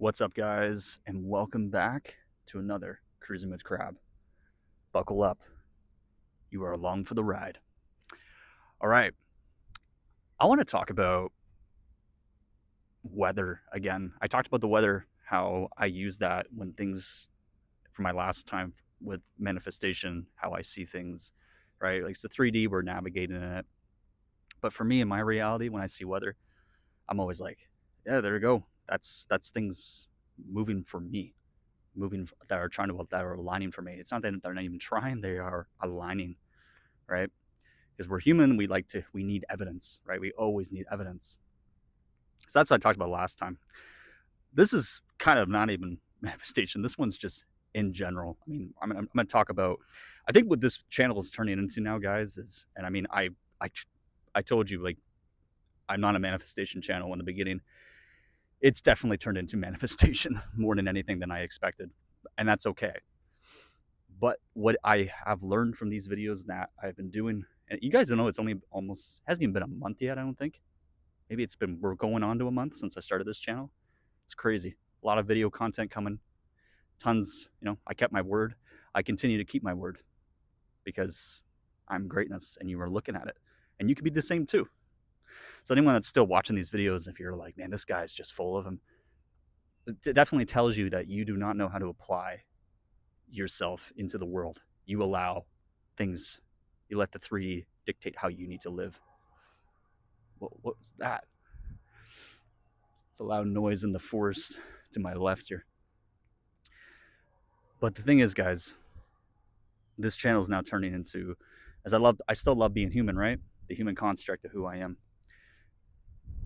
What's up, guys, and welcome back to another Cruising with Crab. Buckle up. You are along for the ride. All right. I want to talk about weather again. I talked about the weather, how I use that when things, for my last time with manifestation, how I see things, right? Like it's the 3D, we're navigating it. But for me, in my reality, when I see weather, I'm always like, yeah, there we go. That's things moving for me, moving that are trying to that are aligning for me. It's not that they're not even trying; they are aligning, right? Because we're human, we need evidence, right? We always need evidence. So that's what I talked about last time. This is kind of not even manifestation. This one's just in general. I mean, I'm going to talk about. I think what this channel is turning into now, guys, is, and I mean, I, I told you like I'm not a manifestation channel in the beginning. It's definitely turned into manifestation more than anything than I expected, and that's okay. But what I have learned from these videos that I've been doing, and you guys don't know, it's only almost hasn't even been a month yet. I don't think. Maybe we're going on to a month since I started this channel. It's crazy. A lot of video content coming, tons. I kept my word. I continue to keep my word because I'm greatness, and you are looking at it, and you can be the same too. So anyone that's still watching these videos, if you're like, man, this guy's just full of them, it definitely tells you that you do not know how to apply yourself into the world. You allow things, you let the 3D dictate how you need to live. What was that? It's a loud noise in the forest to my left here. But the thing is, guys, this channel is now turning into, I still love being human, right? The human construct of who I am.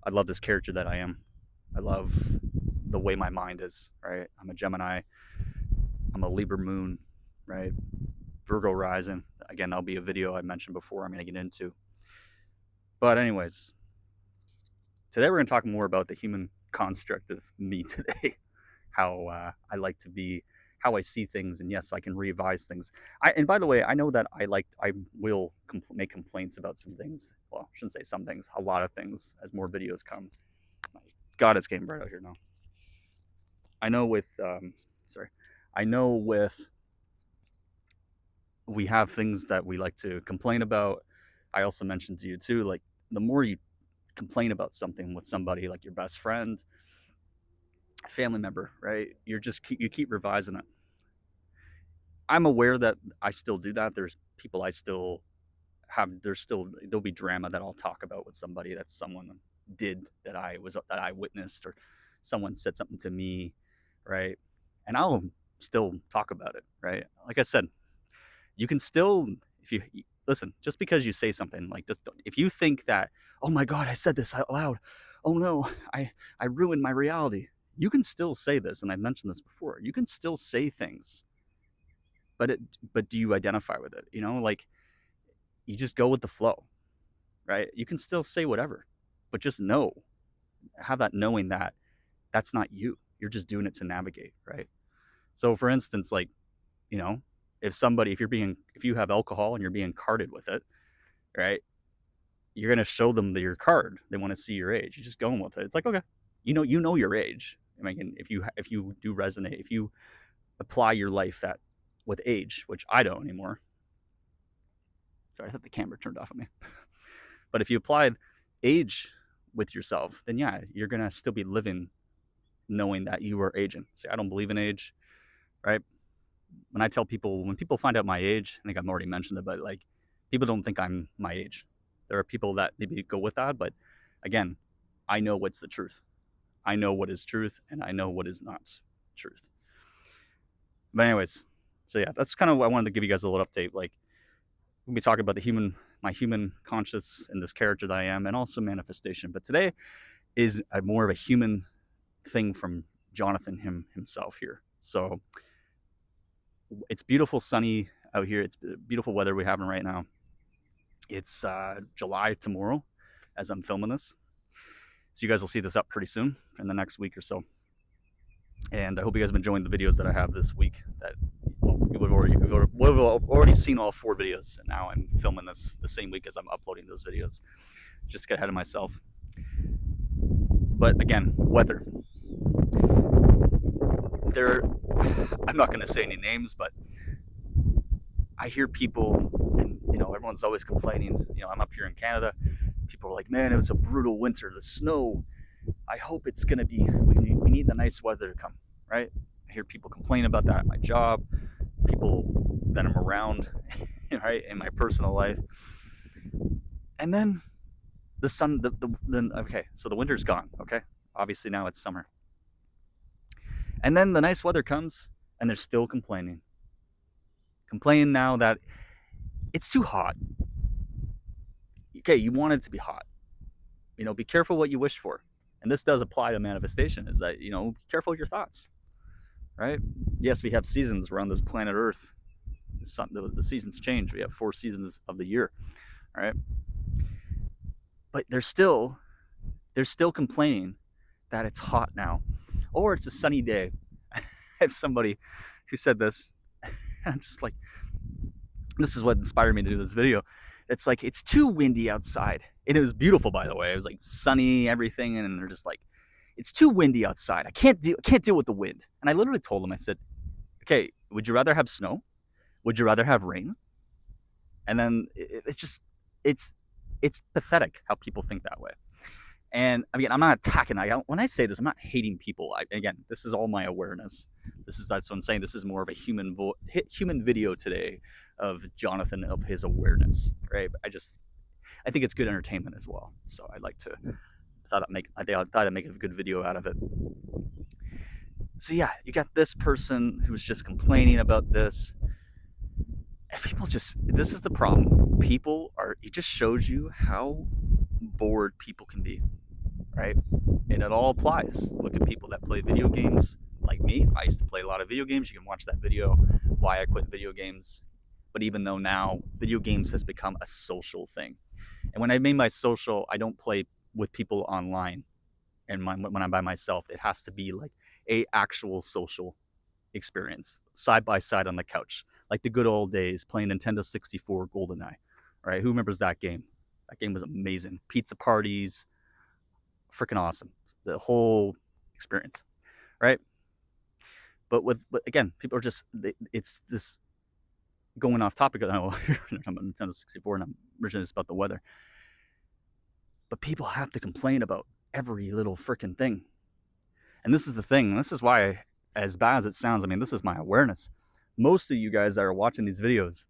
I love this character that I am. I love the way my mind is, right? I'm a Gemini. I'm a Libra moon, right? Virgo rising. Again, that'll be a video I mentioned before I'm going to get into. But anyways, today we're going to talk more about the human construct of me today. How I like to be, how I see things, and yes, I can revise things. And by the way, I know that I will make complaints about some things. Well, I shouldn't say some things, a lot of things as more videos come. My God, it's getting bright out here now. I know with, I know with, we have things that we like to complain about. I also mentioned to you too, like the more you complain about something with somebody, like your best friend, family member, right? You keep revising it. I'm aware that I still do that. There's people I still there'll be drama that I'll talk about with somebody that someone did that I witnessed, or someone said something to me, right? And I'll still talk about it, right? Like I said, you can still, if you listen, just because you say something, like just if you think that, oh my God, I said this out loud, oh no, I ruined my reality. You can still say this, and I've mentioned this before. You can still say things, but do you identify with it? Like you just go with the flow, right? You can still say whatever, but just have that knowing that that's not you. You're just doing it to navigate, right? So, for instance, like, you know, if you have alcohol and you're being carded with it, right? You're gonna show them your card. They want to see your age. You're just going with it. It's like, okay, you know your age. I mean, if you do resonate, if you apply your life that with age, which I don't anymore. Sorry, I thought the camera turned off on me. But if you applied age with yourself, then yeah, you're gonna still be living knowing that you are aging. See, I don't believe in age, right? When people find out my age, I think I've already mentioned it, but like people don't think I'm my age. There are people that maybe go with that, but again, I know what's the truth. I know what is truth, and I know what is not truth. But anyways, so yeah, that's kind of what I wanted to give you guys a little update. Like we'll be talking about my human conscious and this character that I am, and also manifestation. But today is more of a human thing from Jonathan himself here. So it's beautiful, sunny out here. It's beautiful weather we're having right now. It's July tomorrow as I'm filming this. So you guys will see this up pretty soon in the next week or so. And I hope you guys have been enjoying the videos that I have this week. That we've already seen all 4 videos, and now I'm filming this the same week as I'm uploading those videos. Just get ahead of myself. But again, weather. there, I'm not going to say any names, but I hear people, and everyone's always complaining. I'm up here in Canada. People are like, "Man, it was a brutal winter. The snow. I hope it's going to be. We need the nice weather to come, right?" I hear people complain about that at my job. People that I'm around, right, in my personal life. And then the sun, then okay, so the winter's gone. Okay, obviously now it's summer, and then the nice weather comes, and they're still complaining now that it's too hot. Okay, you want it to be hot. Be careful what you wish for. And this does apply to manifestation, is that, be careful with your thoughts, right? Yes, we have seasons. We're on this planet Earth. The seasons change. We have 4 seasons of the year, right? But they're still complaining that it's hot now, or it's a sunny day. I have somebody who said this, and I'm just like, this is what inspired me to do this video. It's like, it's too windy outside. And it was beautiful, by the way. It was like sunny, everything, and they're just like, it's too windy outside. I can't deal with the wind. And I literally told them, I said, okay, would you rather have snow? Would you rather have rain? And then it's just, it's it's pathetic how people think that way. And again, I'm not attacking. When I say this, I'm not hating people. Again, this is all my awareness. That's what I'm saying. This is more of a human video today of Jonathan, of his awareness, right? I think it's good entertainment as well. So I thought I'd make a good video out of it. So yeah, you got this person who's just complaining about this. And this is the problem. It just shows you how bored people can be, right? And it all applies. Look at people that play video games, like me. I used to play a lot of video games. You can watch that video, why I quit video games. But even though now video games has become a social thing, and when I mean by social, I don't play with people online. And when I'm by myself, it has to be like a actual social experience, side by side on the couch, like the good old days playing Nintendo 64 GoldenEye, right? Who remembers that game? That game was amazing. Pizza parties, freaking awesome. The whole experience, right? But again, people are just, it's this going off topic. I'm about Nintendo 64, and I'm originally just about the weather. But people have to complain about every little freaking thing. And this is the thing. This is why, as bad as it sounds, I mean, this is my awareness. Most of you guys that are watching these videos,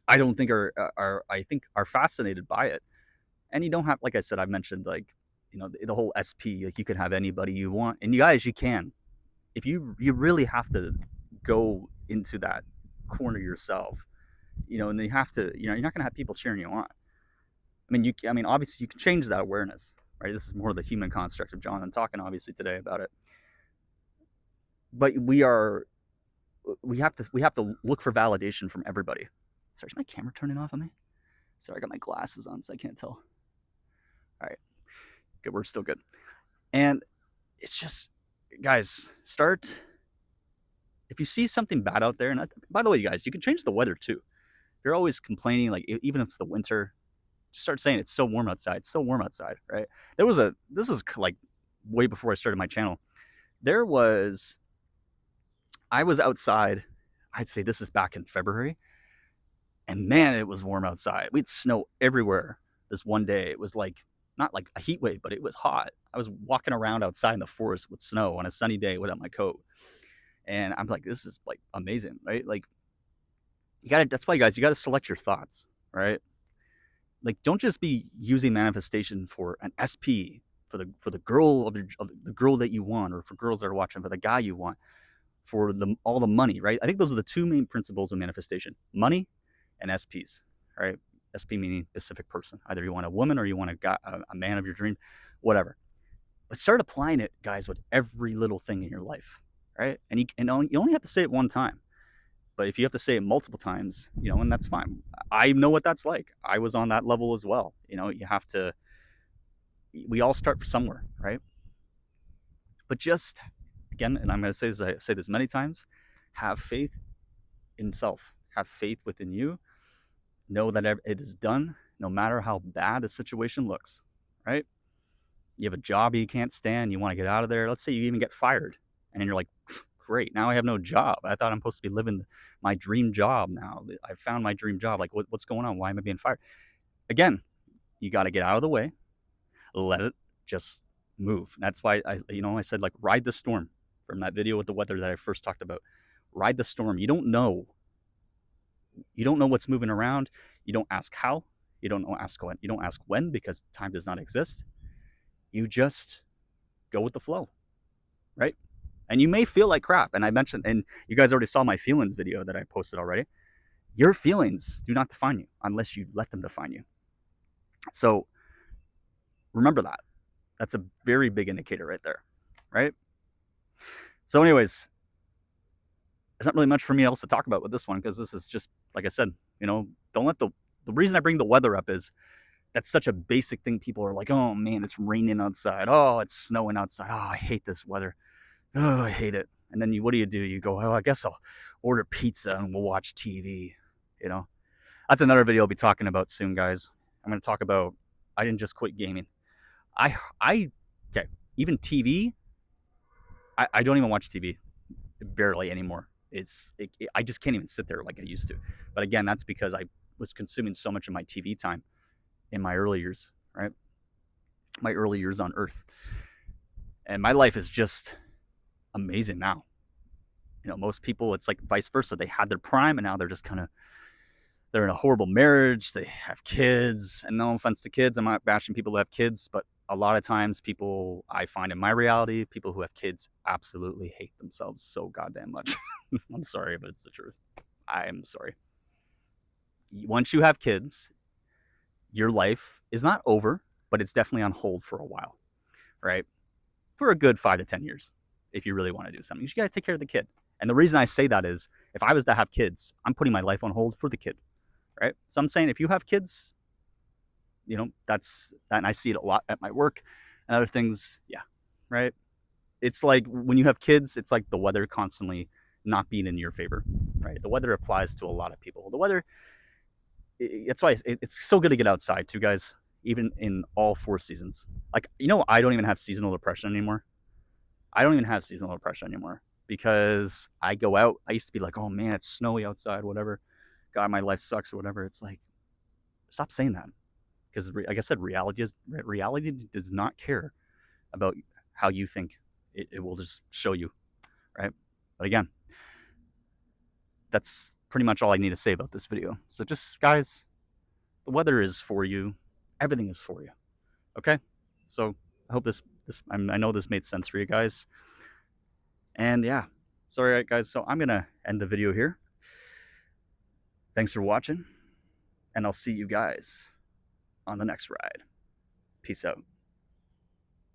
I don't think are fascinated by it. And you don't have, like I said, I've mentioned, like, the whole SP, like, you can have anybody you want, and you can. If you really have to go into that corner yourself, and then you have to, you're not going to have people cheering you on. Obviously you can change that awareness, right? This is more the human construct of John. I'm talking obviously today about it, but we have to look for validation from everybody. Sorry, is my camera turning off on me? Sorry, I got my glasses on, so I can't tell. All right, good, we're still good. And it's just, guys, if you see something bad out there, and by the way, you guys, you can change the weather too. You're always complaining, like, even if it's the winter, just start saying it's so warm outside. It's so warm outside, right? This was like way before I started my channel. I was outside. I'd say this is back in February, and man, it was warm outside. We had snow everywhere. This one day, it was like, not like a heat wave, but it was hot. I was walking around outside in the forest with snow on a sunny day without my coat, and I'm like, this is like amazing, right? Like, that's why, guys, you got to select your thoughts, right? Like, don't just be using manifestation for an SP, for the girl of the girl that you want, or for girls that are watching, for the guy you want, for all the money, right? I think those are the two main principles of manifestation: money and SPs, right? SP meaning specific person. Either you want a woman or you want a man of your dream, whatever. But start applying it, guys, with every little thing in your life, right? And you only have to say it one time. But if you have to say it multiple times, and that's fine. I know what that's like. I was on that level as well. We all start somewhere, right? But just, again, and I'm going to say this, I say this many times, have faith in self. Have faith within you. Know that it is done, no matter how bad a situation looks, right? You have a job you can't stand, you want to get out of there. Let's say you even get fired, And then you're like, great, now I have no job. I thought I'm supposed to be living my dream job now. I found my dream job. Like, what's going on? Why am I being fired? Again, you got to get out of the way, let it just move. That's why I said, like, ride the storm from that video with the weather that I first talked about. Ride the storm. You don't know what's moving around. You don't ask how. You don't ask when. You don't ask when, because time does not exist. You just go with the flow, right? And you may feel like crap. And I mentioned, and you guys already saw my feelings video that I posted already. Your feelings do not define you unless you let them define you. So remember that. That's a very big indicator right there, right? So, anyways, there's not really much for me else to talk about with this one, because this is just, like I said, don't let the reason I bring the weather up is that's such a basic thing. People are like, oh man, it's raining outside. Oh, it's snowing outside. Oh, I hate this weather. Oh, I hate it. And then what do? You go, oh, I guess I'll order pizza and we'll watch TV. You know, that's another video I'll be talking about soon, guys. I'm going to talk about, I didn't just quit gaming. Okay, even TV, I don't even watch TV barely anymore. I just can't even sit there like I used to. But again, that's because I was consuming so much of my TV time in my early years, right? My early years on Earth. And my life is just amazing now. Most people, it's like vice versa. They had their prime and now they're just they're in a horrible marriage. They have kids, and no offense to kids, I'm not bashing people who have kids, but a lot of times people, I find in my reality, people who have kids absolutely hate themselves so goddamn much. I'm sorry, but it's the truth. I'm sorry. Once you have kids, your life is not over, but it's definitely on hold for a while, right? For a good 5 to 10 years, if you really want to do something. You got to take care of the kid. And the reason I say that is, if I was to have kids, I'm putting my life on hold for the kid, right? So I'm saying, if you have kids, that's that, and I see it a lot at my work and other things. Yeah, right. It's like when you have kids, it's like the weather constantly not being in your favor, right? The weather applies to a lot of people. The weather, that's why it's so good to get outside too, guys. Even in all 4 seasons, like, I don't even have seasonal depression anymore. I don't even have seasonal depression anymore, because I go out. I used to be like, oh man, it's snowy outside, whatever. God, my life sucks or whatever. It's like, stop saying that. Because, like I said, reality does not care about how you think. It will just show you, right? But again, that's pretty much all I need to say about this video. So just, guys, the weather is for you. Everything is for you. Okay? So I hope I know this made sense for you guys. And yeah, sorry, guys. So I'm going to end the video here. Thanks for watching, and I'll see you guys on the next ride. Peace out.